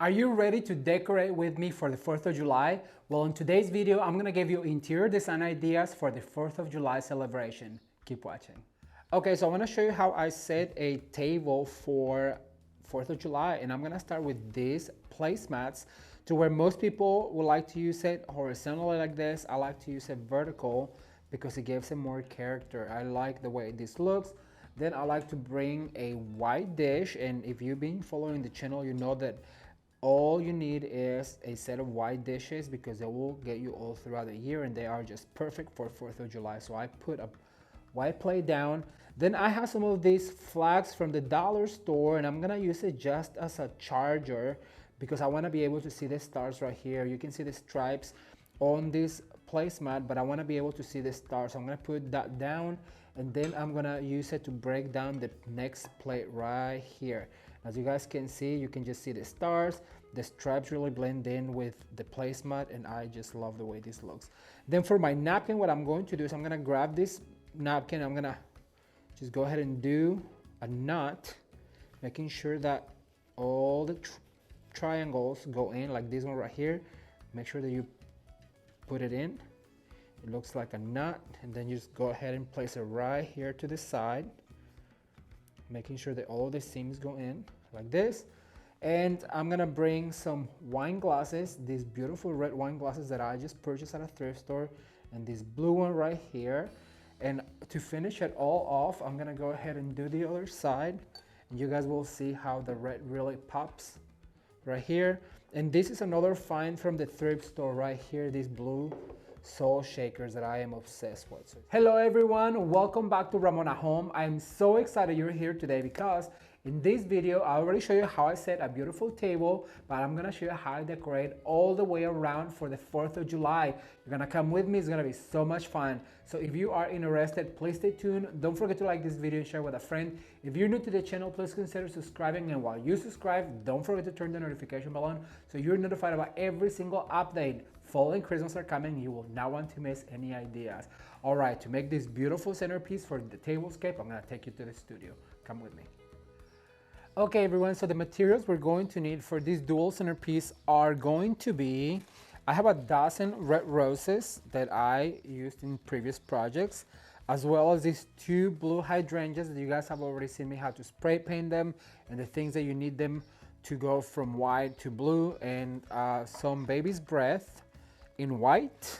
Are you ready to decorate with me for the 4th of July? Well, in today's video, I'm gonna give you interior design ideas for the 4th of July celebration. Keep watching. Okay, so I wanna show you how I set a table for 4th of July, and I'm gonna start with these placemats to where most people would like to use it horizontally like this. I like to use it vertical because it gives it more character. I like the way this looks. Then I like to bring a white dish, and if you've been following the channel, you know that all you need is a set of white dishes because they will get you all throughout the year and they are just perfect for 4th of July. So I put a white plate down. Then I have some of these flags from the dollar store and I'm gonna use it just as a charger because I wanna be able to see the stars right here. You can see the stripes on this placemat, but I wanna be able to see the stars. So I'm gonna put that down and then I'm gonna use it to break down the next plate right here. As you guys can see, you can just see the stars. The stripes really blend in with the placemat and I just love the way this looks. Then for my napkin, what I'm going to do is I'm gonna grab this napkin. I'm gonna just go ahead and do a knot, making sure that all the triangles go in, like this one right here. Make sure that you put it in. It looks like a knot, and then you just go ahead and place it right here to the side, making sure that all the seams go in like this. And I'm gonna bring some wine glasses, these beautiful red wine glasses that I just purchased at a thrift store, and this blue one right here. And to finish it all off, I'm gonna go ahead and do the other side, and you guys will see how the red really pops right here. And this is another find from the thrift store right here, these blue soul shakers that I am obsessed with. Hello everyone, welcome back to Ramon at Home. I'm so excited you're here today because in this video I already show you how I set a beautiful table, but I'm gonna show you how I decorate all the way around for the 4th of July. You're gonna come with me, it's gonna be so much fun. So if you are interested, please stay tuned. Don't forget to like this video and share with a friend. If you're new to the channel, please consider subscribing, and while you subscribe, don't forget to turn the notification bell on so you're notified about every single update. Fall and Christmas are coming, you will not want to miss any ideas. All right, to make this beautiful centerpiece for the tablescape, I'm gonna take you to the studio. Come with me. Okay everyone, so the materials we're going to need for this dual centerpiece are going to be, I have a dozen red roses that I used in previous projects, as well as these two blue hydrangeas that you guys have already seen me how to spray paint them, and the things that you need them to go from white to blue, and some baby's breath in white.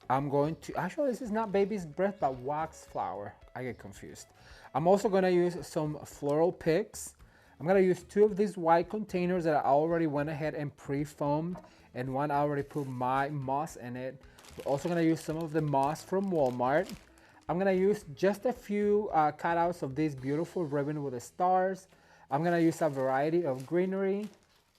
I'm going to, actually this is not baby's breath but wax flower, I get confused. I'm also going to use some floral picks. I'm gonna use two of these white containers that I already went ahead and pre-foamed, and one I already put my moss in it. We're also gonna use some of the moss from Walmart. I'm gonna use just a few cutouts of this beautiful ribbon with the stars. I'm gonna use a variety of greenery,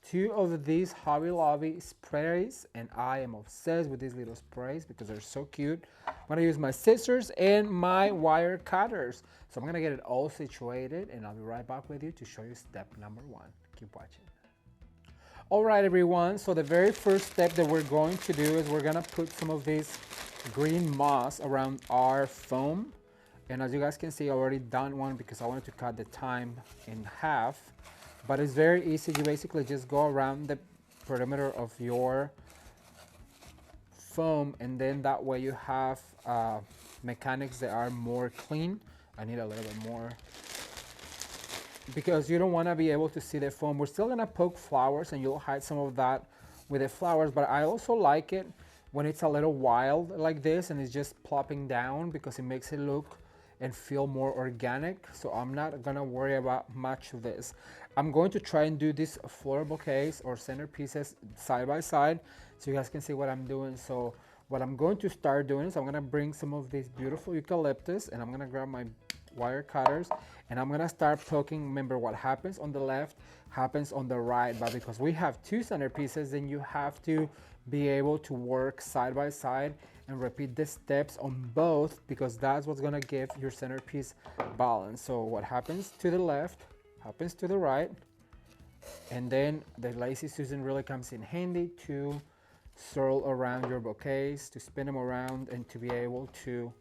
two of these Hobby Lobby sprays, and I am obsessed with these little sprays because they're so cute. I'm gonna use my scissors and my wire cutters. So I'm gonna get it all situated and I'll be right back with you to show you step number one. Keep watching. All right, everyone, so the very first step that we're going to do is we're gonna put some of this green moss around our foam. And as you guys can see, I already done one because I wanted to cut the time in half. But it's very easy. You basically just go around the perimeter of your foam, and then that way you have mechanics that are more clean. I need a little bit more because you don't want to be able to see the foam. We're still gonna poke flowers and you'll hide some of that with the flowers, but I also like it when it's a little wild like this and it's just plopping down because it makes it look and feel more organic. So I'm not gonna worry about much of this. I'm going to try and do these floral bouquets or centerpieces side by side so you guys can see what I'm doing. So what I'm going to start doing is I'm gonna bring some of this beautiful eucalyptus and I'm gonna grab my wire cutters and I'm gonna start poking. Remember, what happens on the left happens on the right, but because we have two centerpieces, then you have to be able to work side by side and repeat the steps on both because that's what's gonna give your centerpiece balance. So what happens to the left happens to the right, and then the lazy Susan really comes in handy to swirl around your bouquets, to spin them around, and to be able to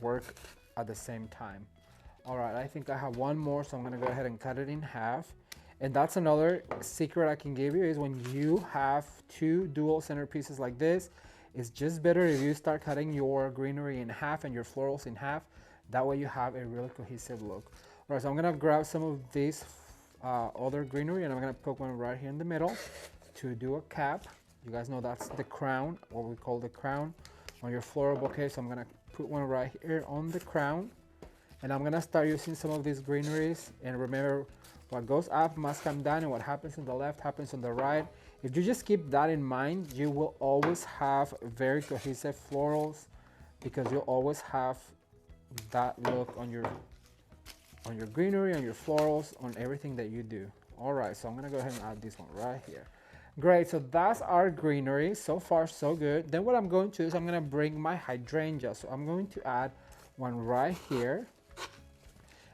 work at the same time. All right, I think I have one more, so I'm gonna go ahead and cut it in half. And that's another secret I can give you, is when you have two dual centerpieces like this, it's just better if you start cutting your greenery in half and your florals in half. That way you have a really cohesive look. All right, so I'm gonna grab some of this other greenery and I'm gonna put one right here in the middle to do a cap. You guys know that's the crown, what we call the crown on your floral bouquet. So I'm gonna put one right here on the crown. And I'm gonna start using some of these greeneries. And remember, what goes up must come down, and what happens on the left happens on the right. If you just keep that in mind, you will always have very cohesive florals, because you'll always have that look on your greenery, on your florals, on everything that you do. All right, so I'm gonna go ahead and add this one right here. Great, so that's our greenery. So far, so good. Then what I'm going to do is I'm gonna bring my hydrangea. So I'm going to add one right here.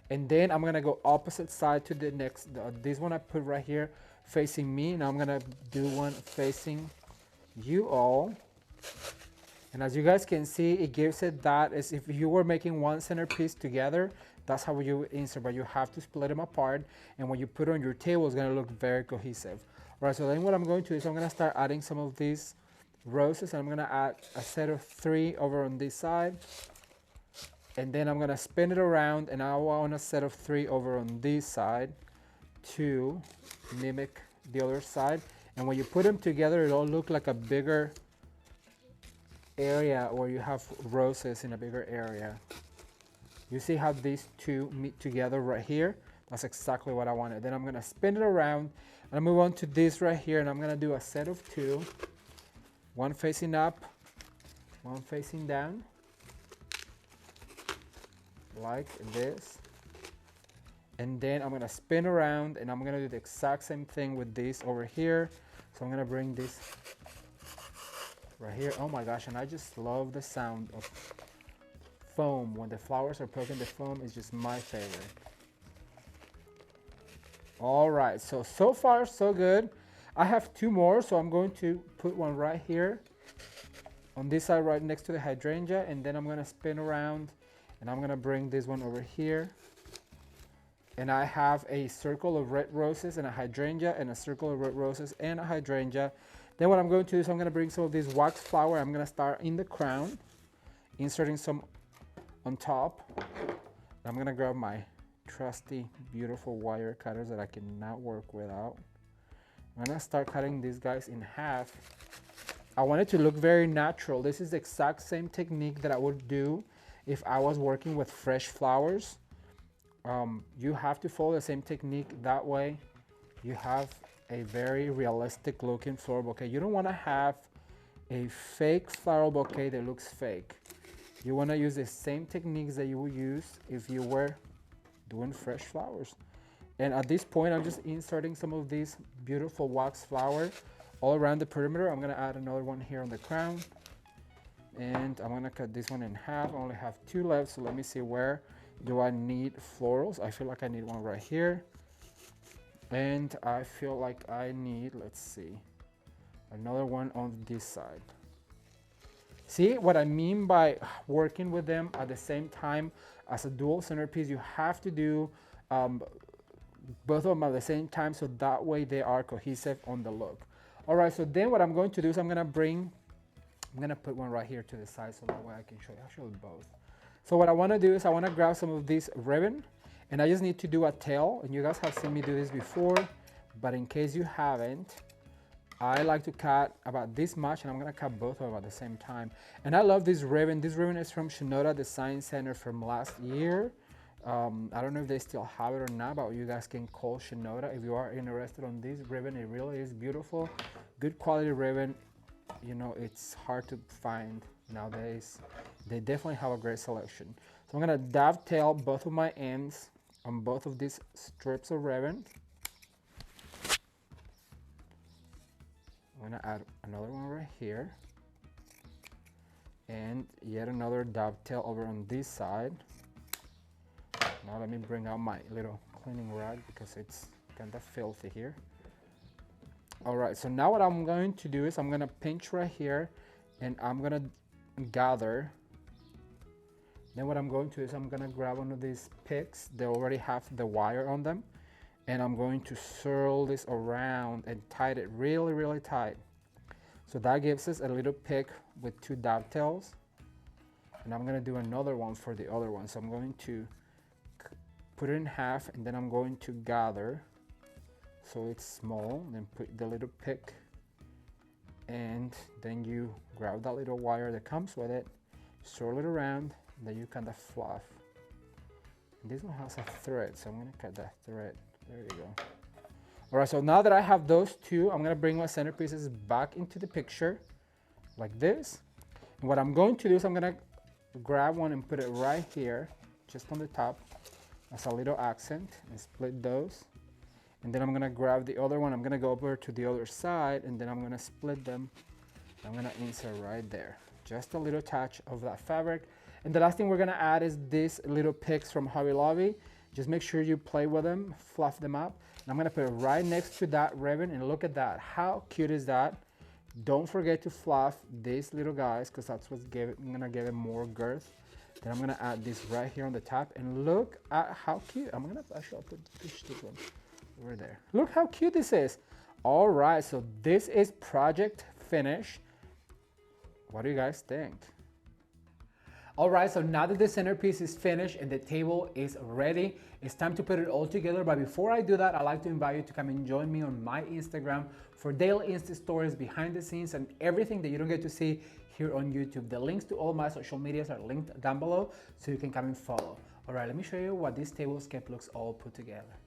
And then I'm gonna go opposite side to the next, this one I put right here facing me. Now I'm gonna do one facing you all. And as you guys can see, it gives it that, as if you were making one centerpiece together, that's how you insert, but you have to split them apart. And when you put it on your table, it's gonna look very cohesive. All right, so then what I'm going to do is I'm gonna start adding some of these roses, and I'm gonna add a set of 3 over on this side. And then I'm gonna spin it around, and I want a set of 3 over on this side to mimic the other side. And when you put them together, it'll look like a bigger area, where you have roses in a bigger area. You see how these two meet together right here? That's exactly what I wanted. Then I'm gonna spin it around, and I move on to this right here, and I'm gonna do a set of 2, one facing up, one facing down, like this. And then I'm gonna spin around, and I'm gonna do the exact same thing with this over here. So I'm gonna bring this right here. Oh my gosh, and I just love the sound of foam. When the flowers are poking the foam, is just my favorite. All right, so far so good. I have 2 more, so I'm going to put one right here on this side right next to the hydrangea, and then I'm gonna spin around, and I'm gonna bring this one over here. And I have a circle of red roses and a hydrangea, and a circle of red roses and a hydrangea. Then what I'm going to do is I'm gonna bring some of this wax flower. I'm gonna start in the crown, inserting some on top. I'm gonna grab my trusty, beautiful wire cutters that I cannot work without. I'm gonna start cutting these guys in half. I want it to look very natural. This is the exact same technique that I would do if I was working with fresh flowers. You have to follow the same technique. That way you have a very realistic looking floral bouquet. You don't want to have a fake floral bouquet that looks fake. You want to use the same techniques that you would use if you were doing fresh flowers. And at this point, I'm just inserting some of these beautiful wax flower all around the perimeter. I'm gonna add another one here on the crown, and I'm gonna cut this one in half. I only have 2 left, so let me see, where do I need florals? I feel like I need one right here, and I feel like I need, let's see, another one on this side. See what I mean by working with them at the same time as a dual centerpiece? You have to do both of them at the same time, so that way they are cohesive on the look. All right, so then what I'm going to do is I'm gonna put one right here to the side, so that way I can show you actually both. So what I wanna do is I wanna grab some of this ribbon, and I just need to do a tail, and you guys have seen me do this before, but in case you haven't, I like to cut about this much, and I'm gonna cut both of them at the same time. And I love this ribbon. This ribbon is from Shinoda Design Center from last year. I don't know if they still have it or not, but you guys can call Shinoda if you are interested on this ribbon. It really is beautiful, good quality ribbon. You know, it's hard to find nowadays. They definitely have a great selection. So I'm gonna dovetail both of my ends on both of these strips of ribbon. I'm gonna add another one right here, and yet another dovetail over on this side. Now let me bring out my little cleaning rag because it's kind of filthy here. All right, so now what I'm going to do is I'm gonna pinch right here, and I'm gonna gather. Then what I'm going to do is I'm gonna grab one of these picks. They already have the wire on them, and I'm going to swirl this around and tie it really, really tight. So that gives us a little pick with 2 dovetails. And I'm gonna do another one for the other one. So I'm going to put it in half, and then I'm going to gather so it's small, and then put the little pick, and then you grab that little wire that comes with it, swirl it around, and then you kind of fluff. And this one has a thread, so I'm gonna cut that thread. There you go. All right, so now that I have those two, I'm gonna bring my centerpieces back into the picture like this. And what I'm going to do is I'm gonna grab one and put it right here, just on the top, as a little accent, and split those. And then I'm gonna grab the other one, I'm gonna go over to the other side, and then I'm gonna split them. I'm gonna insert right there. Just a little touch of that fabric. And the last thing we're gonna add is these little picks from Hobby Lobby. Just make sure you play with them, fluff them up. And I'm gonna put it right next to that ribbon, and look at that. How cute is that? Don't forget to fluff these little guys, because that's what's gonna give it more girth. Then I'm gonna add this right here on the top, and look at how cute. I'm gonna actually I'll push this one over there. Look how cute this is. All right, so this is project finished. What do you guys think? All right, so now that the centerpiece is finished and the table is ready, it's time to put it all together. But before I do that, I'd like to invite you to come and join me on my Instagram for daily Insta stories, behind the scenes, and everything that you don't get to see here on YouTube. The links to all my social medias are linked down below, so you can come and follow. All right, let me show you what this tablescape looks all put together.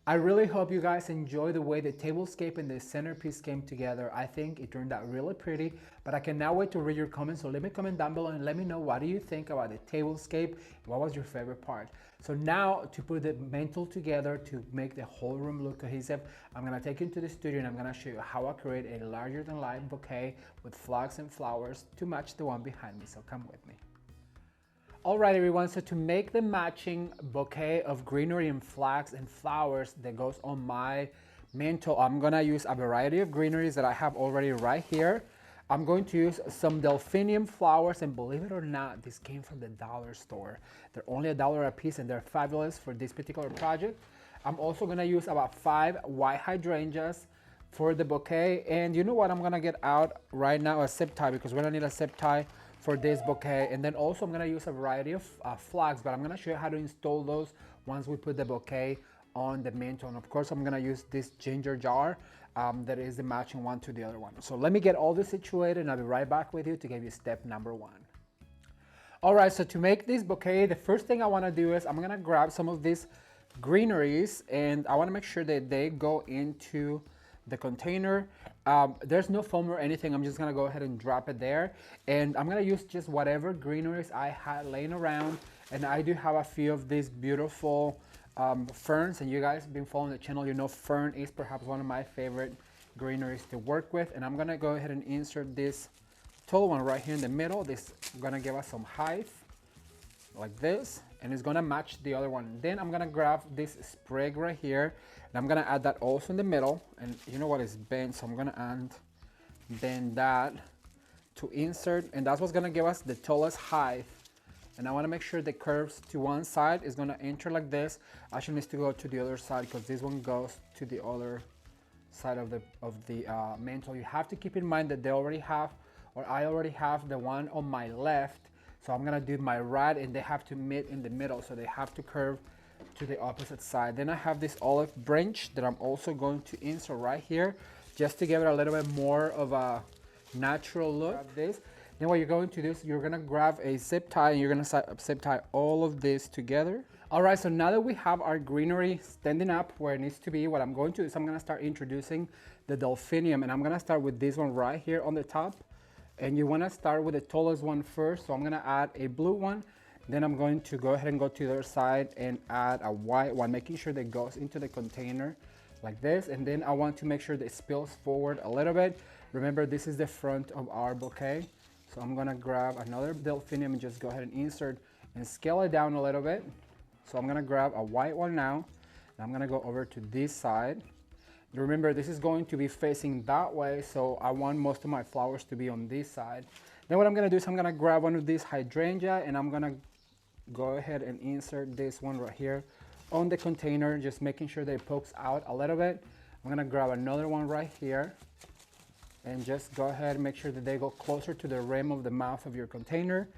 I really hope you guys enjoy the way the tablescape and the centerpiece came together. I think it turned out really pretty, but I cannot wait to read your comments. So leave me a comment down below and let me know what do you think about the tablescape, what was your favorite part. So now to put the mantle together to make the whole room look cohesive, I'm gonna take you into the studio and I'm gonna show you how I create a larger than life bouquet with flags and flowers to match the one behind me, so come with me. All right, everyone, so to make the matching bouquet of greenery and flags and flowers that goes on my mantle, I'm gonna use a variety of greeneries that I have already right here. I'm going to use some delphinium flowers, and believe it or not, this came from the dollar store. They're only $1 a piece and they're fabulous for this particular project. I'm also gonna use about 5 white hydrangeas for the bouquet. And you know what, I'm gonna get out right now a zip tie, because we're gonna need a zip tie for this bouquet. And then also I'm gonna use a variety of flags, but I'm gonna show you how to install those once we put the bouquet on the mantle. And of course I'm gonna use this ginger jar that is the matching one to the other one. So let me get all this situated and I'll be right back with you to give you step number 1. All right, so to make this bouquet, the first thing I wanna do is I'm gonna grab some of these greeneries, and I wanna make sure that they go into the container. There's no foam or anything. I'm just gonna go ahead and drop it there. And I'm gonna use just whatever greeneries I had laying around. And I do have a few of these beautiful ferns, and you guys have been following the channel, you know fern is perhaps one of my favorite greeneries to work with. And I'm gonna go ahead and insert this tall one right here in the middle. This is gonna give us some height like this, and it's gonna match the other one. Then I'm gonna grab this sprig right here, and I'm gonna add that also in the middle. And you know what, is bent, so I'm gonna add bend that to insert, and that's what's gonna give us the tallest height. And I wanna make sure the curves to one side is gonna enter like this. Actually needs to go to the other side, because this one goes to the other side of the mantle. You have to keep in mind that they already have, or I already have the one on my left. So I'm gonna do my right, and they have to meet in the middle, so they have to curve to the opposite side. Then I have this olive branch that I'm also going to insert right here, just to give it a little bit more of a natural look. Grab this. Then what you're going to do is you're gonna grab a zip tie, and you're gonna zip tie all of this together. All right, so now that we have our greenery standing up where it needs to be, what I'm going to do is I'm gonna start introducing the delphinium, and I'm gonna start with this one right here on the top. And you wanna start with the tallest one first, so I'm gonna add a blue one. Then I'm going to go ahead and go to the other side and add a white one, making sure that it goes into the container like this. And then I want to make sure that it spills forward a little bit. Remember, this is the front of our bouquet. So I'm gonna grab another delphinium and just go ahead and insert and scale it down a little bit. So I'm gonna grab a white one now, and I'm gonna go over to this side. Remember, this is going to be facing that way, so I want most of my flowers to be on this side. Then what I'm gonna do is I'm gonna grab one of these hydrangea, and I'm gonna go ahead and insert this one right here on the container, just making sure that it pokes out a little bit. I'm gonna grab another one right here, and just go ahead and make sure that they go closer to the rim of the mouth of your container.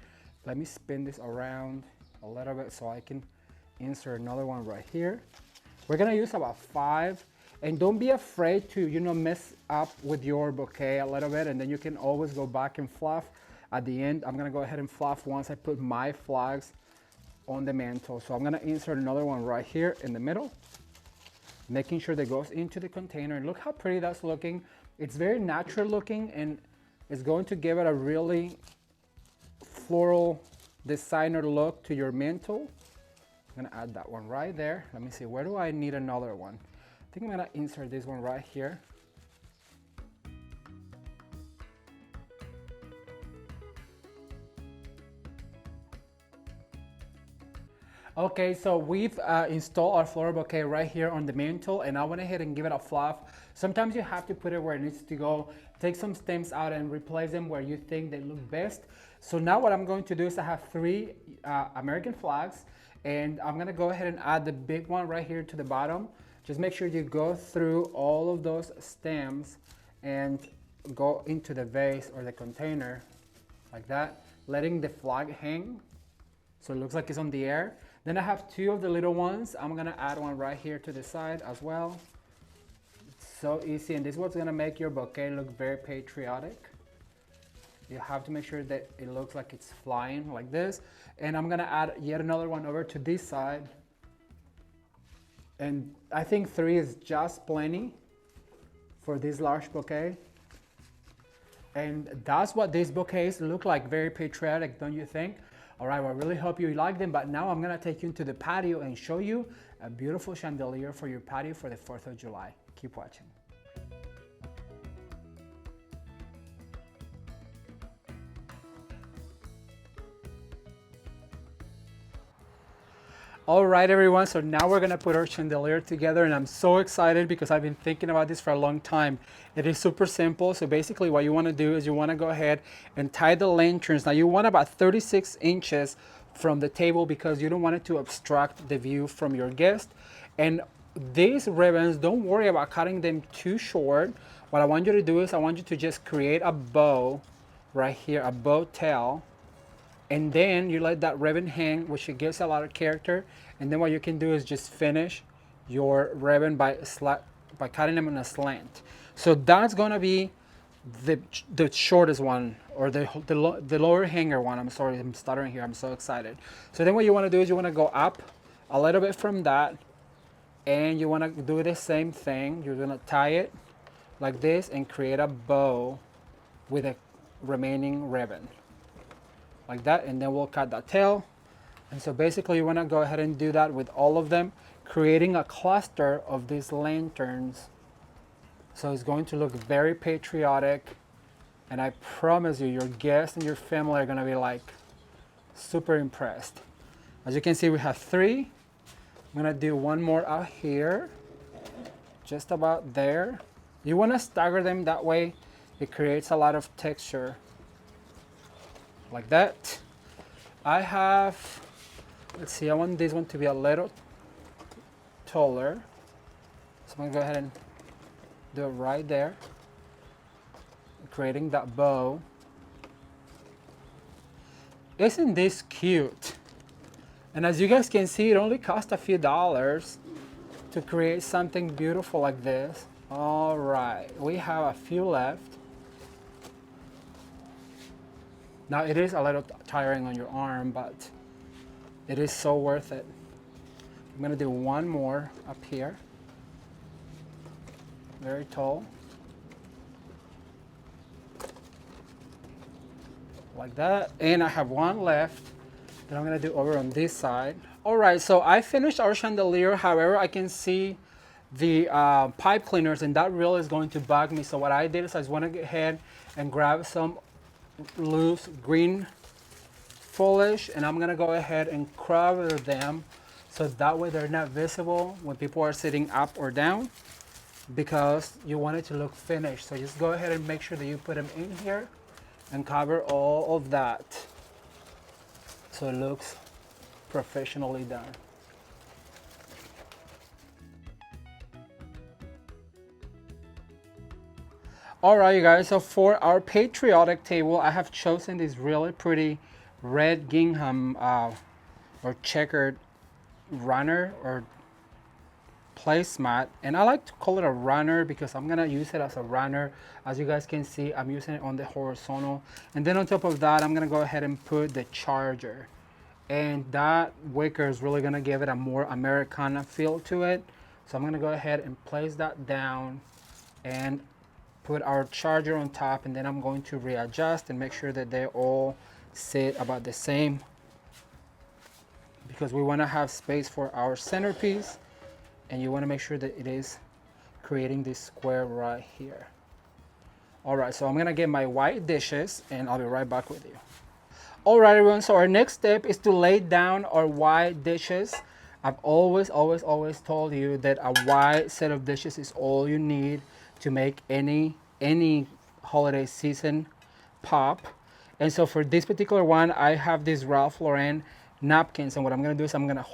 Let me spin this around a little bit so I can insert another one right here. We're gonna use about 5, and don't be afraid to, you know, mess up with your bouquet a little bit, and then you can always go back and fluff at the end. I'm gonna go ahead and fluff once I put my flags on the mantle. So I'm gonna insert another one right here in the middle, making sure that goes into the container. And look how pretty that's looking. It's very natural looking, and it's going to give it a really floral designer look to your mantle. I'm gonna add that one right there. Let me see, where do I need another one? I think I'm gonna insert this one right here. Okay, so we've installed our floral bouquet right here on the mantle, and I went ahead and give it a fluff. Sometimes you have to put it where it needs to go. Take some stems out and replace them where you think they look best. So now what I'm going to do is I have 3 American flags, and I'm gonna go ahead and add the big one right here to the bottom. Just make sure you go through all of those stems and go into the vase or the container like that, letting the flag hang so it looks like it's on the air. Then I have 2 of the little ones. I'm gonna add one right here to the side as well. It's so easy, and this is what's gonna make your bouquet look very patriotic. You have to make sure that it looks like it's flying like this. And I'm gonna add yet another one over to this side. And I think 3 is just plenty for this large bouquet. And that's what these bouquets look like, very patriotic, don't you think? All right, well, I really hope you like them, but now I'm gonna take you into the patio and show you a beautiful chandelier for your patio for the 4th of July. Keep watching. All right, everyone, so now we're gonna put our chandelier together, and I'm so excited because I've been thinking about this for a long time. It is super simple. So basically what you wanna do is you wanna go ahead and tie the lanterns. Now you want about 36 inches from the table because you don't want it to obstruct the view from your guest. And these ribbons, don't worry about cutting them too short. What I want you to do is I want you to just create a bow right here, a bow tail. And then you let that ribbon hang, which it gives a lot of character. And then what you can do is just finish your ribbon by cutting them in a slant. So that's gonna be the shortest one, or the lower hanger one. I'm sorry, I'm stuttering here, I'm so excited. So then what you wanna do is you wanna go up a little bit from that, and you wanna do the same thing. You're gonna tie it like this and create a bow with a remaining ribbon. Like that, and then we'll cut that tail. And so basically you wanna go ahead and do that with all of them, creating a cluster of these lanterns. So it's going to look very patriotic, and I promise you, your guests and your family are gonna be like super impressed. As you can see, we have 3. I'm gonna do one more out here, just about there. You wanna stagger them, that way it creates a lot of texture. Like that. I have, let's see, I want this one to be a little taller. So I'm gonna go ahead and do it right there, creating that bow. Isn't this cute? And as you guys can see, it only cost a few dollars to create something beautiful like this. All right, we have a few left. Now it is a little tiring on your arm, but it is so worth it. I'm gonna do one more up here. Very tall. Like that. And I have one left that I'm gonna do over on this side. All right, so I finished our chandelier. However, I can see the pipe cleaners, and that really is going to bug me. So what I did is I just want to go ahead and grab some loose green foliage, and I'm gonna go ahead and cover them so that way they're not visible when people are sitting up or down, because you want it to look finished. So just go ahead and make sure that you put them in here and cover all of that so it looks professionally done. All right, you guys, so for our patriotic table, I have chosen this really pretty red gingham or checkered runner or placemat, and I like to call it a runner because I'm gonna use it as a runner. As you guys can see, I'm using it on the horizontal, and then on top of that, I'm gonna go ahead and put the charger, and that wicker is really gonna give it a more Americana feel to it. So I'm gonna go ahead and place that down and put our charger on top, and then I'm going to readjust and make sure that they all sit about the same, because we want to have space for our centerpiece, and you want to make sure that it is creating this square right here. All right, so I'm gonna get my white dishes and I'll be right back with you. All right, everyone, so our next step is to lay down our white dishes. I've always told you that a white set of dishes is all you need to make any holiday season pop. And so for this particular one, I have these Ralph Lauren napkins, and what I'm gonna do is I'm gonna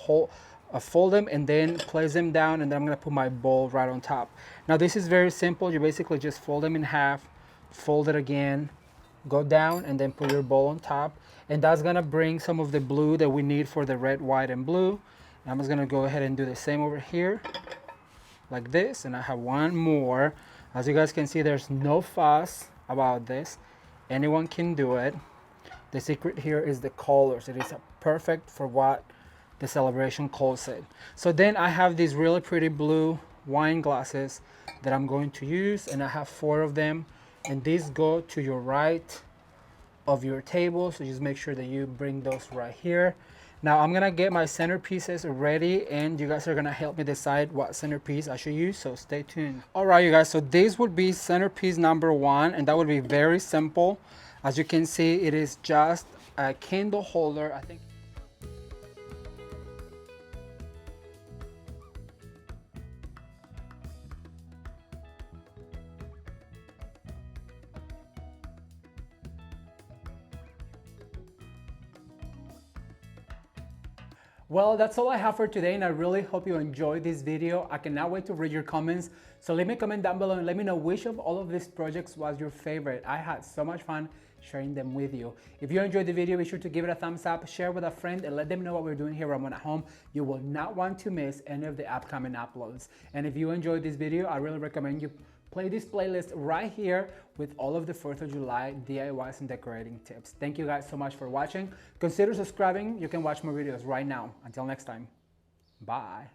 fold them and then place them down, and then I'm gonna put my bowl right on top. Now this is very simple. You basically just fold them in half, fold it again, go down, and then put your bowl on top. And that's gonna bring some of the blue that we need for the red, white, and blue. And I'm just gonna go ahead and do the same over here, like this, and I have one more. As you guys can see, there's no fuss about this. Anyone can do it. The secret here is the colors. It is perfect for what the celebration calls it. So then I have these really pretty blue wine glasses that I'm going to use, and I have 4 of them, and these go to your right of your table. So just make sure that you bring those right here. Now I'm gonna get my centerpieces ready, and you guys are gonna help me decide what centerpiece I should use, so stay tuned. All right, you guys, so this would be centerpiece number 1, and that would be very simple. As you can see, it is just a candle holder, I think. Well, that's all I have for today, and I really hope you enjoyed this video. I cannot wait to read your comments. So leave me a comment down below and let me know which of all of these projects was your favorite. I had so much fun sharing them with you. If you enjoyed the video, be sure to give it a thumbs up, share with a friend, and let them know what we're doing here at Ramon at Home. You will not want to miss any of the upcoming uploads. And if you enjoyed this video, I really recommend you play this playlist right here with all of the 4th of July DIYs and decorating tips. Thank you guys so much for watching. Consider subscribing. You can watch more videos right now. Until next time, bye.